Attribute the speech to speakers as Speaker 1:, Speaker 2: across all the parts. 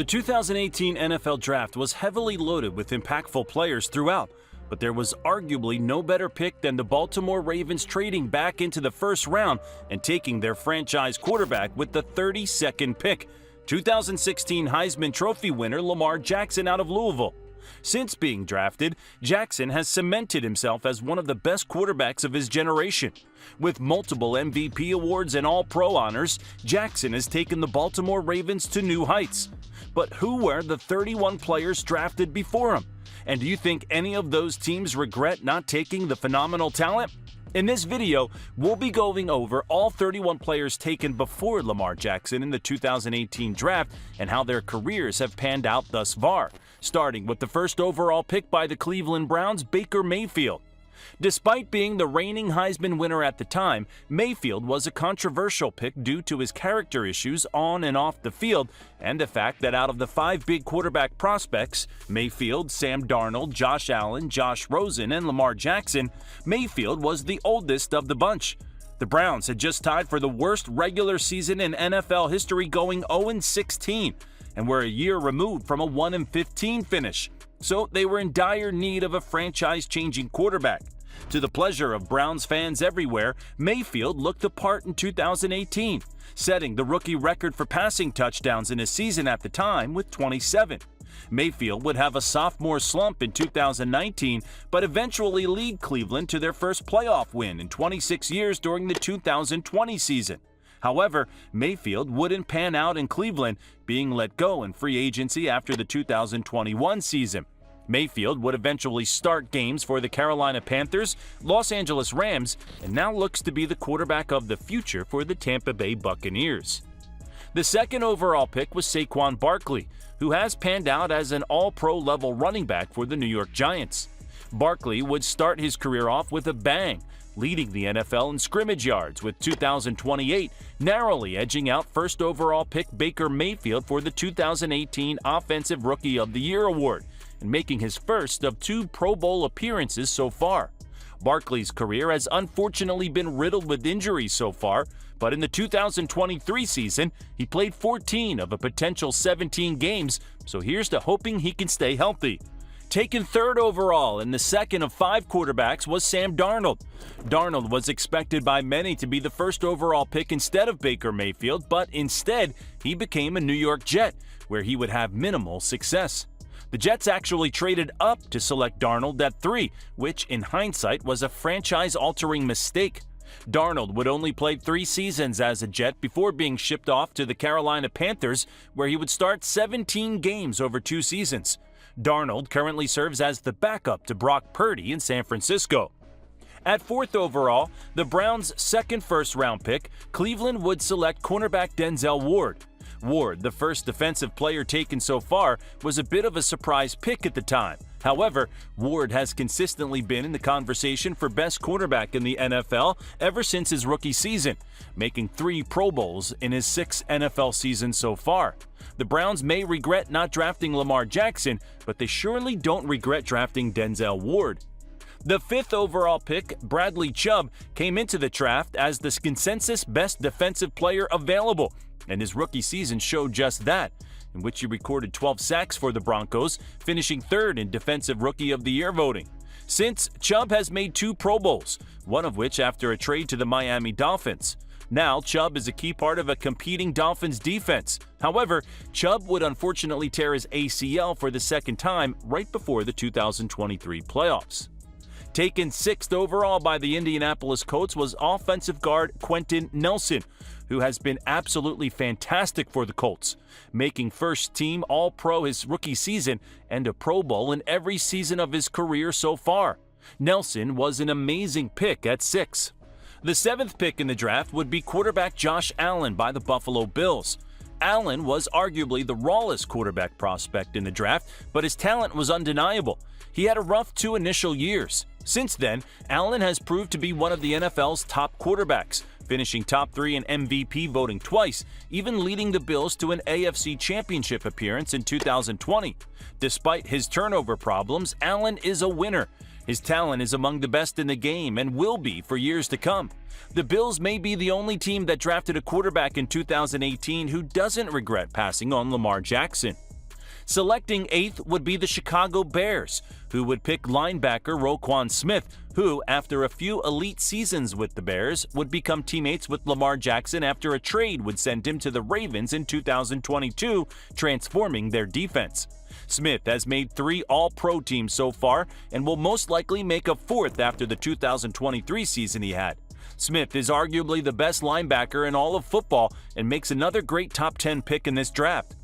Speaker 1: The 2018 NFL Draft was heavily loaded with impactful players throughout, but there was arguably no better pick than the Baltimore Ravens trading back into the first round and taking their franchise quarterback with the 32nd pick, 2016 Heisman Trophy winner Lamar Jackson out of Louisville. Since being drafted, Jackson has cemented himself as one of the best quarterbacks of his generation. With multiple MVP awards and All-Pro honors, Jackson has taken the Baltimore Ravens to new heights. But who were the 31 players drafted before him? And do you think any of those teams regret not taking the phenomenal talent? In this video, we'll be going over all 31 players taken before Lamar Jackson in the 2018 draft and how their careers have panned out thus far, starting with the first overall pick by the Cleveland Browns, Baker Mayfield. Despite being the reigning Heisman winner at the time, Mayfield was a controversial pick due to his character issues on and off the field and the fact that out of the 5 big quarterback prospects, Mayfield, Sam Darnold, Josh Allen, Josh Rosen, and Lamar Jackson, Mayfield was the oldest of the bunch. The Browns had just tied for the worst regular season in NFL history, going 0-16, and were a year removed from a 1-15 finish. So they were in dire need of a franchise-changing quarterback. To the pleasure of Browns fans everywhere, Mayfield looked the part in 2018, setting the rookie record for passing touchdowns in a season at the time with 27. Mayfield would have a sophomore slump in 2019, but eventually lead Cleveland to their first playoff win in 26 years during the 2020 season. However, Mayfield wouldn't pan out in Cleveland, being let go in free agency after the 2021 season. Mayfield would eventually start games for the Carolina Panthers, Los Angeles Rams, and now looks to be the quarterback of the future for the Tampa Bay Buccaneers. The second overall pick was Saquon Barkley, who has panned out as an all-pro level running back for the New York Giants. Barkley would start his career off with a bang, leading the NFL in scrimmage yards with 2,028, narrowly edging out first overall pick Baker Mayfield for the 2018 Offensive Rookie of the Year award, and making his first of 2 Pro Bowl appearances so far. Barkley's career has unfortunately been riddled with injuries so far, but in the 2023 season, he played 14 of a potential 17 games, so here's to hoping he can stay healthy. Taken third overall and the second of 5 quarterbacks was Sam Darnold. Darnold was expected by many to be the first overall pick instead of Baker Mayfield, but instead, he became a New York Jet, where he would have minimal success. The Jets actually traded up to select Darnold at 3, which in hindsight was a franchise-altering mistake. Darnold would only play 3 seasons as a Jet before being shipped off to the Carolina Panthers, where he would start 17 games over 2 seasons. Darnold currently serves as the backup to Brock Purdy in San Francisco. At 4th overall, the Browns' second first-round pick, Cleveland would select cornerback Denzel Ward. Ward, the first defensive player taken so far, was a bit of a surprise pick at the time. However, Ward has consistently been in the conversation for best cornerback in the NFL ever since his rookie season, making 3 Pro Bowls in his 6th NFL season so far. The Browns may regret not drafting Lamar Jackson, but they surely don't regret drafting Denzel Ward. The 5th overall pick, Bradley Chubb, came into the draft as the consensus best defensive player available, and his rookie season showed just that, in which he recorded 12 sacks for the Broncos, finishing 3rd in Defensive Rookie of the Year voting. Since, Chubb has made 2 Pro Bowls, one of which after a trade to the Miami Dolphins. Now, Chubb is a key part of a competing Dolphins defense. However, Chubb would unfortunately tear his ACL for the second time right before the 2023 playoffs. Taken 6th overall by the Indianapolis Colts was offensive guard Quenton Nelson, who has been absolutely fantastic for the Colts, making first-team All-Pro his rookie season and a Pro Bowl in every season of his career so far. Nelson was an amazing pick at 6. The 7th pick in the draft would be quarterback Josh Allen by the Buffalo Bills. Allen was arguably the rawest quarterback prospect in the draft, but his talent was undeniable. He had a rough 2 initial years. Since then, Allen has proved to be one of the NFL's top quarterbacks, finishing top 3 in MVP voting twice, even leading the Bills to an AFC Championship appearance in 2020. Despite his turnover problems, Allen is a winner. His talent is among the best in the game and will be for years to come. The Bills may be the only team that drafted a quarterback in 2018 who doesn't regret passing on Lamar Jackson. Selecting 8th would be the Chicago Bears, who would pick linebacker Roquan Smith, who, after a few elite seasons with the Bears, would become teammates with Lamar Jackson after a trade would send him to the Ravens in 2022, transforming their defense. Smith has made 3 All-Pro teams so far and will most likely make a 4th after the 2023 season he had. Smith is arguably the best linebacker in all of football and makes another great top 10 pick in this draft.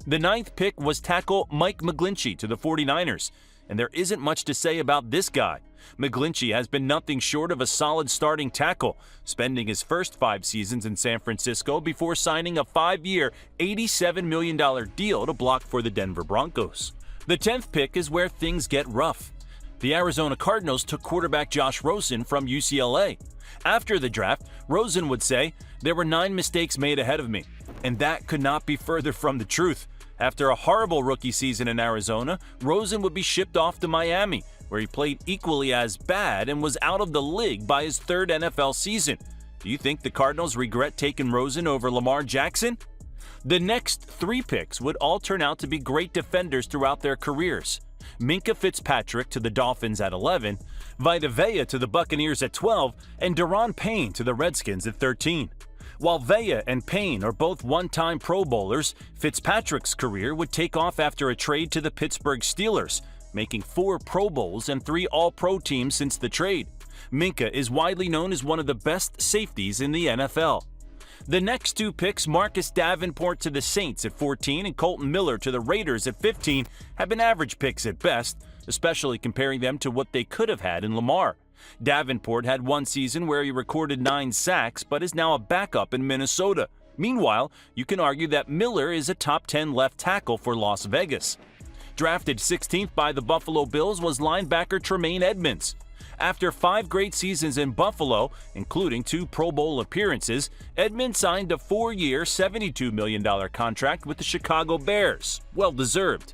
Speaker 1: The 9th pick was tackle Mike McGlinchey to the 49ers, and there isn't much to say about this guy. McGlinchey has been nothing short of a solid starting tackle, spending his first 5 seasons in San Francisco before signing a 5-year, $87 million deal to block for the Denver Broncos. The 10th pick is where things get rough. The Arizona Cardinals took quarterback Josh Rosen from UCLA. After the draft, Rosen would say, "There were 9 mistakes made ahead of me," and that could not be further from the truth. After a horrible rookie season in Arizona, Rosen would be shipped off to Miami, where he played equally as bad and was out of the league by his 3rd NFL season. Do you think the Cardinals regret taking Rosen over Lamar Jackson? The next 3 picks would all turn out to be great defenders throughout their careers. Minka Fitzpatrick to the Dolphins at 11, Vita Vea to the Buccaneers at 12, and Daron Payne to the Redskins at 13. While Vea and Payne are both one-time Pro Bowlers, Fitzpatrick's career would take off after a trade to the Pittsburgh Steelers, making 4 Pro Bowls and 3 All-Pro teams since the trade. Minka is widely known as one of the best safeties in the NFL. The next 2 picks, Marcus Davenport to the Saints at 14 and Colton Miller to the Raiders at 15, have been average picks at best, especially comparing them to what they could have had in Lamar. Davenport had one season where he recorded 9 sacks, but is now a backup in Minnesota. Meanwhile, you can argue that Miller is a top 10 left tackle for Las Vegas. Drafted 16th by the Buffalo Bills was linebacker Terell Edmonds. After 5 great seasons in Buffalo, including 2 Pro Bowl appearances, Edmonds signed a 4-year, $72 million contract with the Chicago Bears. Well deserved.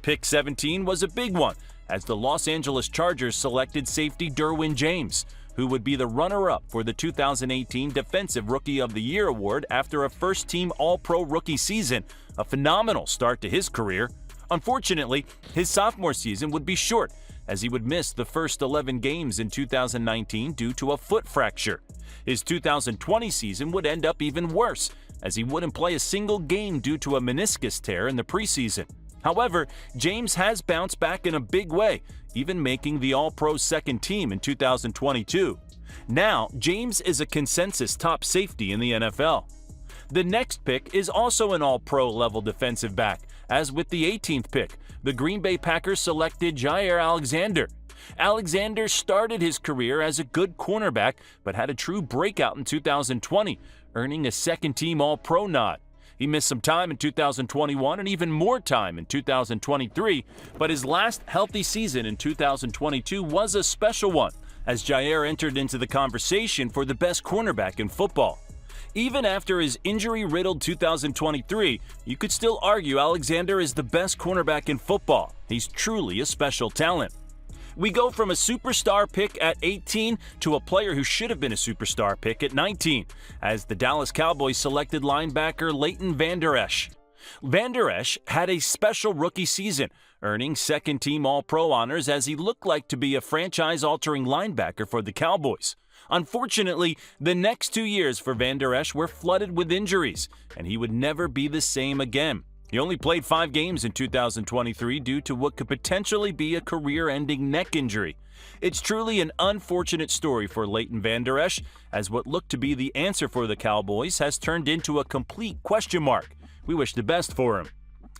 Speaker 1: Pick 17 was a big one, as the Los Angeles Chargers selected safety Derwin James, who would be the runner-up for the 2018 Defensive Rookie of the Year award after a first-team All-Pro rookie season, a phenomenal start to his career. Unfortunately, his sophomore season would be short, as he would miss the first 11 games in 2019 due to a foot fracture. His 2020 season would end up even worse, as he wouldn't play a single game due to a meniscus tear in the preseason. However, James has bounced back in a big way, even making the All-Pro second team in 2022. Now, James is a consensus top safety in the NFL. The next pick is also an All-Pro level defensive back, as with the 18th pick, the Green Bay Packers selected Jaire Alexander. Alexander started his career as a good cornerback, but had a true breakout in 2020, earning a second-team All-Pro nod. He missed some time in 2021 and even more time in 2023, but his last healthy season in 2022 was a special one, as Jaire entered into the conversation for the best cornerback in football. Even after his injury-riddled 2023, you could still argue Alexander is the best cornerback in football. He's truly a special talent. We go from a superstar pick at 18 to a player who should have been a superstar pick at 19, as the Dallas Cowboys selected linebacker Leighton Vander Esch. Vander Esch had a special rookie season, earning second-team All-Pro honors as he looked like to be a franchise-altering linebacker for the Cowboys. Unfortunately, the next 2 years for Vander Esch were flooded with injuries, and he would never be the same again. He only played 5 games in 2023 due to what could potentially be a career-ending neck injury. It's truly an unfortunate story for Leighton Vander Esch, as what looked to be the answer for the Cowboys has turned into a complete question mark. We wish the best for him.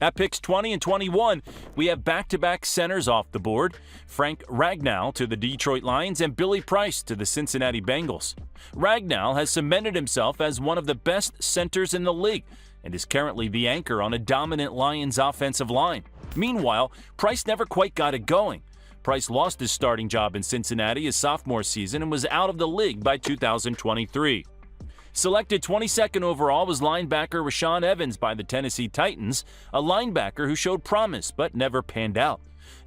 Speaker 1: At picks 20 and 21, we have back-to-back centers off the board, Frank Ragnell to the Detroit Lions and Billy Price to the Cincinnati Bengals. Ragnell has cemented himself as one of the best centers in the league and is currently the anchor on a dominant Lions offensive line. Meanwhile, Price never quite got it going. Price lost his starting job in Cincinnati his sophomore season and was out of the league by 2023. Selected 22nd overall was linebacker Rashad Evans by the Tennessee Titans, a linebacker who showed promise but never panned out.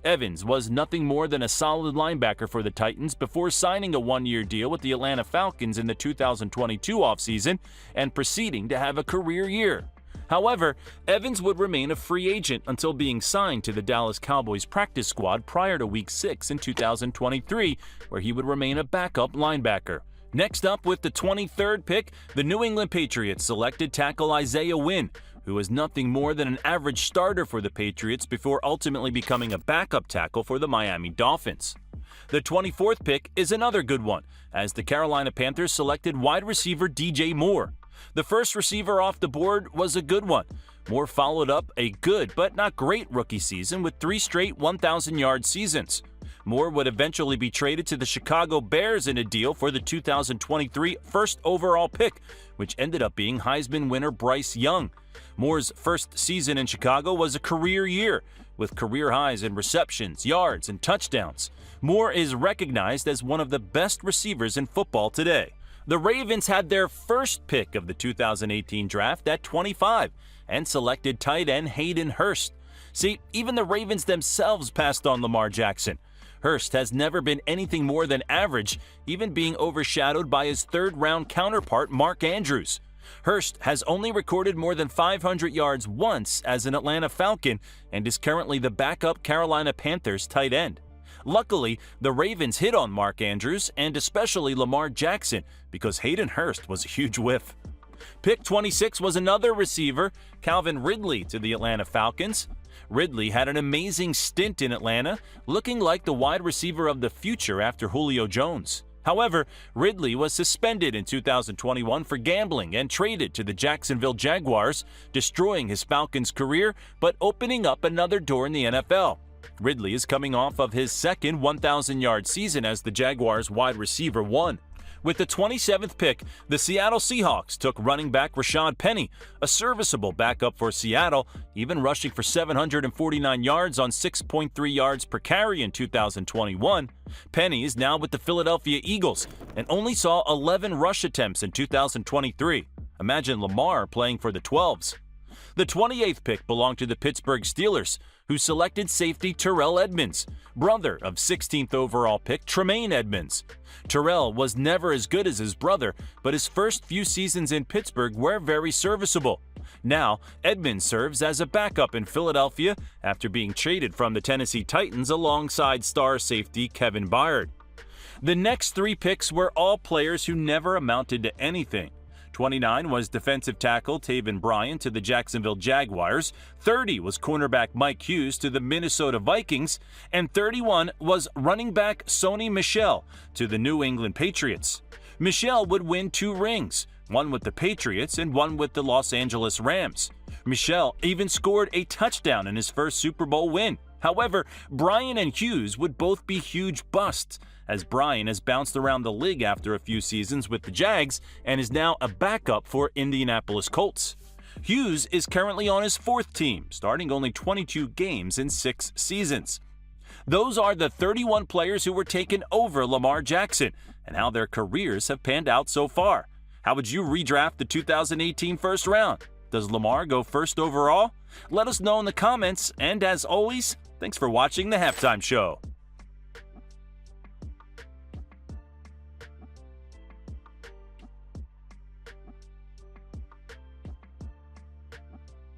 Speaker 1: Evans was nothing more than a solid linebacker for the Titans before signing a 1-year deal with the Atlanta Falcons in the 2022 offseason and proceeding to have a career year. However, Evans would remain a free agent until being signed to the Dallas Cowboys practice squad prior to Week 6 in 2023, where he would remain a backup linebacker. Next up, with the 23rd pick, the New England Patriots selected tackle Isaiah Wynn, who was nothing more than an average starter for the Patriots before ultimately becoming a backup tackle for the Miami Dolphins. The 24th pick is another good one, as the Carolina Panthers selected wide receiver DJ Moore. The first receiver off the board was a good one. Moore followed up a good but not great rookie season with 3 straight 1,000-yard seasons. Moore would eventually be traded to the Chicago Bears in a deal for the 2023 first overall pick, which ended up being Heisman winner Bryce Young. Moore's first season in Chicago was a career year, with career highs in receptions, yards, and touchdowns. Moore is recognized as one of the best receivers in football today. The Ravens had their first pick of the 2018 draft at 25 and selected tight end Hayden Hurst. See, even the Ravens themselves passed on Lamar Jackson. Hurst has never been anything more than average, even being overshadowed by his third-round counterpart Mark Andrews. Hurst has only recorded more than 500 yards once as an Atlanta Falcon and is currently the backup Carolina Panthers tight end. Luckily, the Ravens hit on Mark Andrews and especially Lamar Jackson because Hayden Hurst was a huge whiff. Pick 26 was another receiver, Calvin Ridley, to the Atlanta Falcons. Ridley had an amazing stint in Atlanta, looking like the wide receiver of the future after Julio Jones. However, Ridley was suspended in 2021 for gambling and traded to the Jacksonville Jaguars, destroying his Falcons career but opening up another door in the NFL. Ridley is coming off of his second 1,000-yard season as the Jaguars wide receiver 1. With the 27th pick, the Seattle Seahawks took running back Rashad Penny, a serviceable backup for Seattle, even rushing for 749 yards on 6.3 yards per carry in 2021. Penny is now with the Philadelphia Eagles and only saw 11 rush attempts in 2023. Imagine Lamar playing for the 12s. The 28th pick belonged to the Pittsburgh Steelers, who selected safety Terell Edmonds, brother of 16th overall pick Tremaine Edmonds. Terell was never as good as his brother, but his first few seasons in Pittsburgh were very serviceable. Now, Edmonds serves as a backup in Philadelphia after being traded from the Tennessee Titans alongside star safety Kevin Byard. The next 3 picks were all players who never amounted to anything. 29 was defensive tackle Bryan to the Jacksonville Jaguars, 30 was cornerback Mike Hughes to the Minnesota Vikings, and 31 was running back Sony Michel to the New England Patriots. Michel would win 2 rings, one with the Patriots and one with the Los Angeles Rams. Michel even scored a touchdown in his first Super Bowl win. However, Bryan and Hughes would both be huge busts, as Bryan has bounced around the league after a few seasons with the Jags and is now a backup for Indianapolis Colts. Hughes is currently on his 4th team, starting only 22 games in 6 seasons. Those are the 31 players who were taken over Lamar Jackson and how their careers have panned out so far. How would you redraft the 2018 first round? Does Lamar go first overall? Let us know in the comments, and as always, thanks for watching the Halftime Show.